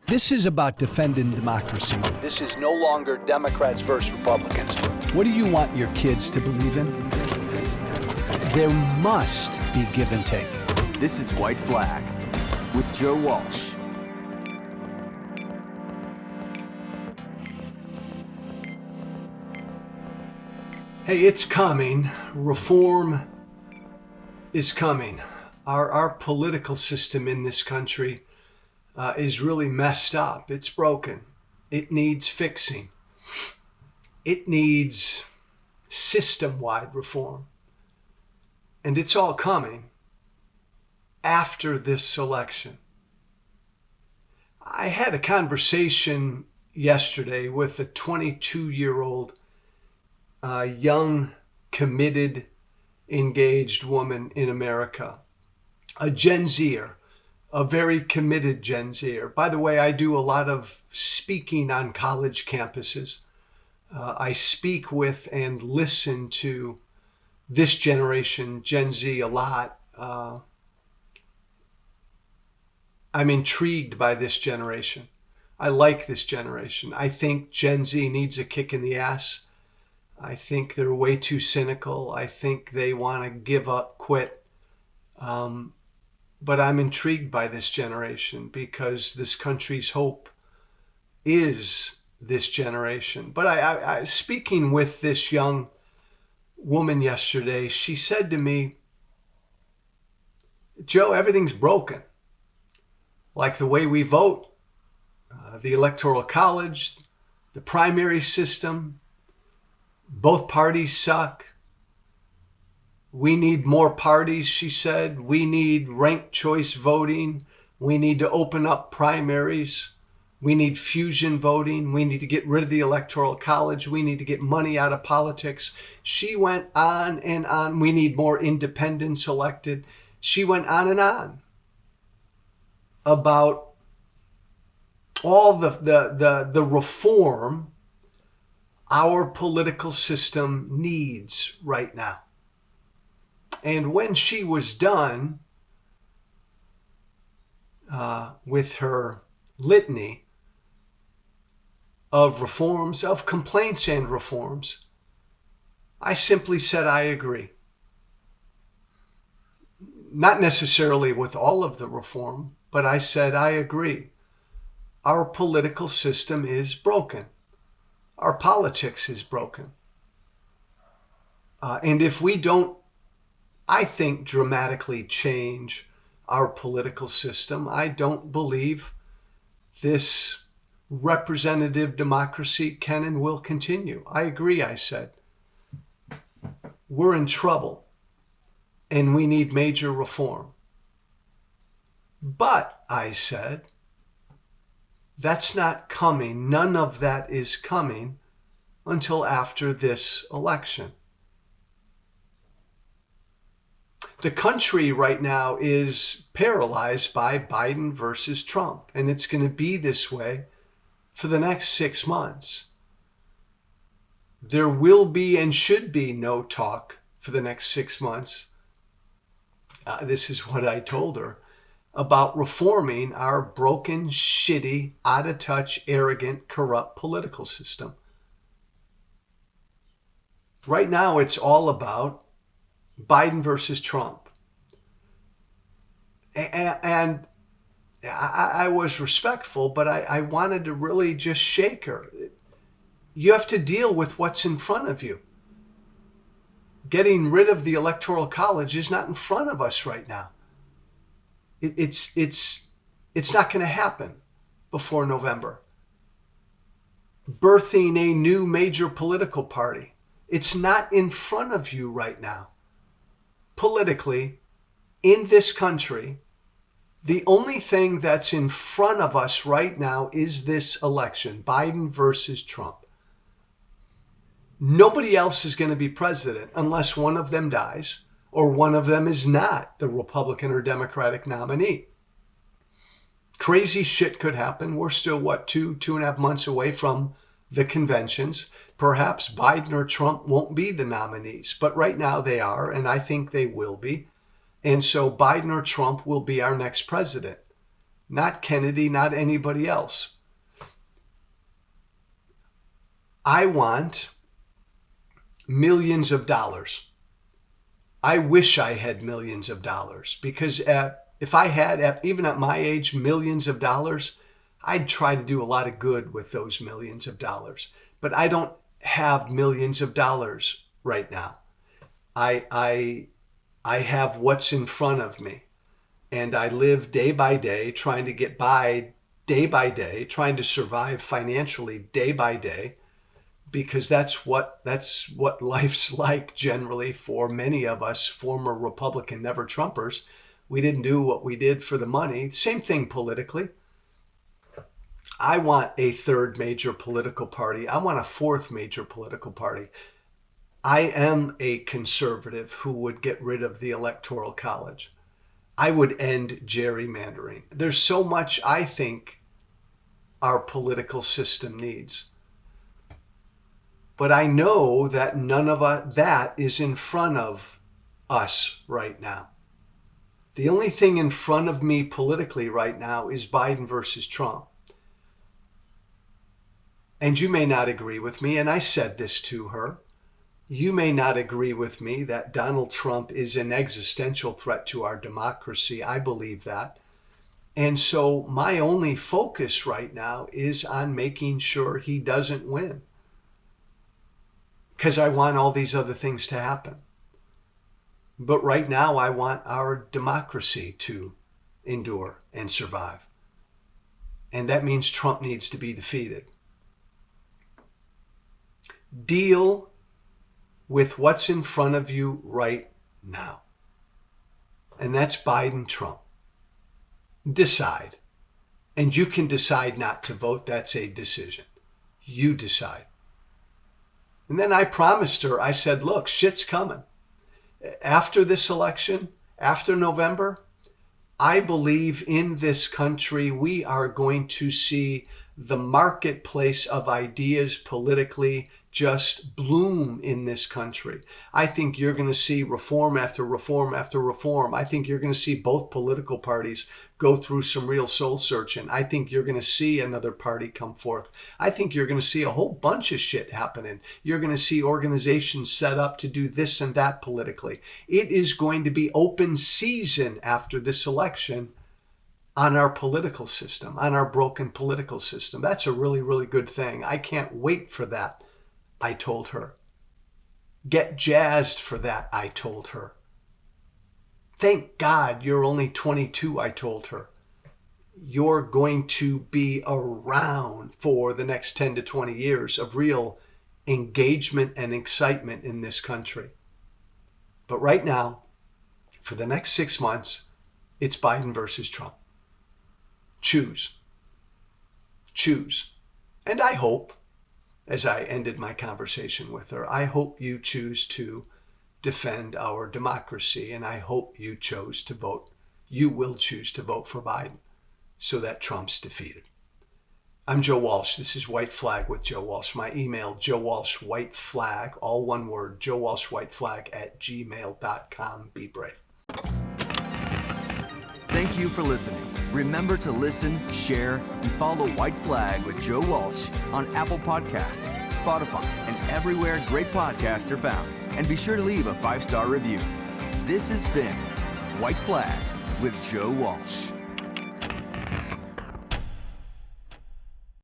This is about defending democracy. This is no longer Democrats versus Republicans. What do you want your kids to believe in? There must be give and take. This is White Flag with Joe Walsh. Hey, it's coming. Reform is coming. Our political system in this country is really messed up. It's broken. It needs fixing. It needs system-wide reform. And it's all coming after this election. I had a conversation yesterday with a 22-year-old young, committed, engaged woman in America, a Gen Zer, a very committed Gen Zer. By the way, I do a lot of speaking on college campuses. I speak with and listen to this generation, Gen Z, a lot. I'm intrigued by this generation. I like this generation. I think Gen Z needs a kick in the ass. I think they're way too cynical. I think they want to give up, quit. But I'm intrigued by this generation because this country's hope is this generation. But I speaking with this young woman yesterday, she said to me, Joe, everything's broken. Like the way we vote, the Electoral College, the primary system, both parties suck. We need more parties, she said. We need ranked choice voting. We need to open up primaries. We need fusion voting. We need to get rid of the Electoral College. We need to get money out of politics. She went on and on. We need more independents elected. She went on and on about all the reform our political system needs right now. And when she was done with her litany of reforms, of complaints and reforms, I simply said, I agree. Not necessarily with all of the reform, but I said, I agree. Our political system is broken. Our politics is broken. And if we don't, I think, dramatically change our political system, I don't believe this representative democracy can and will continue. I agree, I said. We're in trouble and we need major reform. But, I said, that's not coming. None of that is coming until after this election. The country right now is paralyzed by Biden versus Trump, and it's going to be this way for the next 6 months. There will be and should be no talk for the next 6 months. This is what I told her about reforming our broken, shitty, out-of-touch, arrogant, corrupt political system. Right now, it's all about Biden versus Trump. And I was respectful, but I wanted to really just shake her. You have to deal with what's in front of you. Getting rid of the Electoral College is not in front of us right now. It's not going to happen before November. Birthing a new major political party, it's not in front of you right now. Politically, in this country, the only thing that's in front of us right now is this election, Biden versus Trump. Nobody else is going to be president unless one of them dies or one of them is not the Republican or Democratic nominee. Crazy shit could happen. We're still, 2.5 months away from the conventions. Perhaps Biden or Trump won't be the nominees, but right now they are, and I think they will be. And so Biden or Trump will be our next president. not Kennedy, not anybody else. I want millions of dollars. I wish I had millions of dollars, because if I had, even at my age, millions of dollars, I'd try to do a lot of good with those millions of dollars. But I don't have millions of dollars right now. I have what's in front of me, and I live day by day, trying to get by day by day, trying to survive financially day by day, because that's what life's like generally for many of us former Republican never Trumpers. We didn't do what we did for the money. Same thing politically. I want a third major political party. I want a fourth major political party. I am a conservative who would get rid of the Electoral College. I would end gerrymandering. There's so much I think our political system needs. But I know that none of that is in front of us right now. The only thing in front of me politically right now is Biden versus Trump. And you may not agree with me, and I said this to her. You may not agree with me that Donald Trump is an existential threat to our democracy. I believe that. And so my only focus right now is on making sure he doesn't win, because I want all these other things to happen. But right now, I want our democracy to endure and survive. And that means Trump needs to be defeated. Deal with what's in front of you right now. And that's Biden, Trump. Decide. And you can decide not to vote. That's a decision. You decide. And then I promised her, I said, look, shit's coming. After this election, after November, I believe in this country we are going to see the marketplace of ideas politically just bloom in this country. I think you're going to see reform after reform after reform. I think you're going to see both political parties go through some real soul searching. I think you're going to see another party come forth. I think you're going to see a whole bunch of shit happening. You're going to see organizations set up to do this and that politically. It is going to be open season after this election on our political system, on our broken political system. That's a really, really good thing. I can't wait for that, I told her. Get jazzed for that, I told her. Thank God you're only 22, I told her. You're going to be around for the next 10 to 20 years of real engagement and excitement in this country. But right now, for the next 6 months, it's Biden versus Trump. Choose. Choose. And I hope, as I ended my conversation with her, I hope you choose to defend our democracy, and I hope you chose to vote. You will choose to vote for Biden so that Trump's defeated. I'm Joe Walsh. This is White Flag with Joe Walsh. My email, joewalshwhiteflag, all one word, joewalshwhiteflag@gmail.com. Be brave. Thank you for listening. Remember to listen, share, and follow White Flag with Joe Walsh on Apple Podcasts, Spotify, and everywhere great podcasts are found. And be sure to leave a 5-star review. This has been White Flag with Joe Walsh.